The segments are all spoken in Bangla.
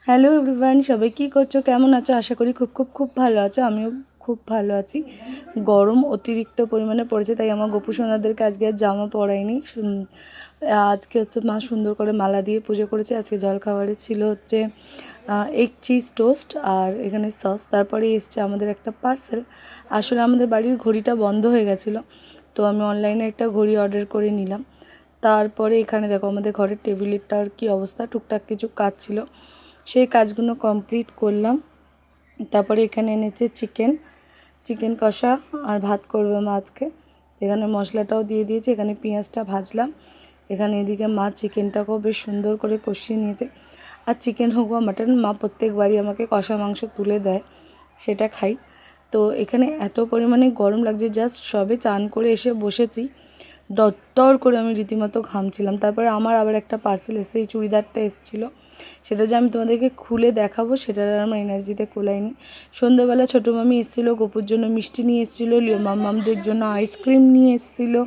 হ্যালো এভরিওয়ান, সবাই কী করছো, কেমন আছো? আশা করি খুব খুব খুব ভালো আছো। আমিও খুব ভালো আছি। গরম অতিরিক্ত পরিমাণে পড়েছে, তাই আমার গোপু সোনাদেরকে আজকে আর জামা পরাইনি। আজকে হচ্ছে মা সুন্দর করে মালা দিয়ে পুজো করেছে। আজকে জলখাবারে ছিল হচ্ছে এগ চিজ টোস্ট আর এখানে সস। তারপরে এসছে আমাদের একটা পার্সেল। আসলে আমাদের বাড়ির ঘড়িটা বন্ধ হয়ে গেছিলো, তো আমি অনলাইনে একটা ঘড়ি অর্ডার করে নিলাম। তারপরে এখানে দেখো আমাদের ঘরের টেবিলেরটার কী অবস্থা, টুকটাক কিছু কাজ ছিল, সেই কাজগুলো কমপ্লিট করলাম। তারপরে এখানে এনেছে চিকেন কষা আর ভাত করবে মা আজকে। এখানে মশলাটাও দিয়ে দিয়েছে, এখানে পেঁয়াজটা ভাজলাম। এখানে এদিকে মা চিকেনটাকেও বেশ সুন্দর করে কষিয়ে নিয়েছে। আর চিকেন হোক বা মাটন, মা প্রত্যেকবারই আমাকে কষা মাংস তুলে দেয়, সেটা খাই। তো এখানে এত পরিমাণে গরম লাগছে, জাস্ট সবে চান করে এসে বসেছি, দরদর করে আমি রীতিমতো ঘামছিলাম। তারপরে আমার আবার একটা পার্সেল এসে এই চুড়িদারটা এসেছিলো, সেটা যে আমি তোমাদেরকে খুলে দেখাবো সেটার আর আমার এনার্জিতে কোলায়নি। সন্ধ্যেবেলা ছোটো মামি এসেছিলো, গপুর জন্য মিষ্টি নিয়ে এসেছিলো, লিও মাম্মামদের জন্য আইসক্রিম নিয়ে এসেছিলো।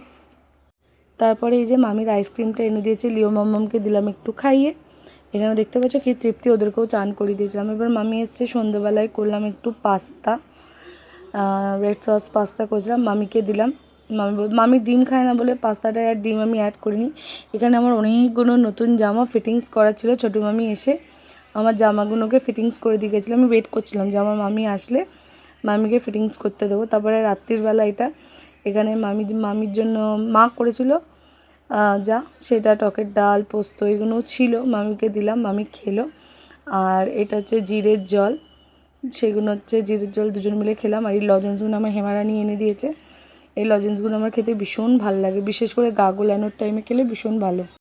তারপরে এই যে মামির আইসক্রিমটা এনে দিয়েছে, লিও মাম্মামকে দিলাম একটু খাইয়ে। এখানে দেখতে পাচ্ছ কি তৃপ্তি, ওদেরকেও চান করে দিয়েছিলাম। এবার মামি এসছে, সন্ধ্যেবেলায় করলাম একটু পাস্তা, রেড সস পাস্তা করেছিলাম, মামিকে দিলাম। মামি ডিম খায় না বলে পাস্তাটায় আর ডিম আমি অ্যাড করিনি। এখানে আমার অনেকগুলো নতুন জামা ফিটিংস করা ছিল। ছোটো মামি এসে আমার জামাগুলোকে ফিটিংস করে দিয়ে গেছিলো। আমি ওয়েট করছিলাম যে আমার মামি আসলে মামিকে ফিটিংস করতে দেবো। তারপরে রাত্রিবেলা এটা এখানে মামির জন্য মা করেছিল যা, সেটা টকের ডাল পোস্ত এগুলোও ছিল, মামিকে দিলাম, মামি খেলো। আর এটা হচ্ছে জিরের জল, সেগুলো হচ্ছে জিরের জল দুজন মিলে খেলাম। আর এই লজেন্সগুলো আমার হেমারানি এনে দিয়েছে। এই লজেন্সগুলো আমার খেতে ভীষণ ভালো লাগে, বিশেষ করে গা গোলানোর টাইমে খেলে ভীষণ ভালো।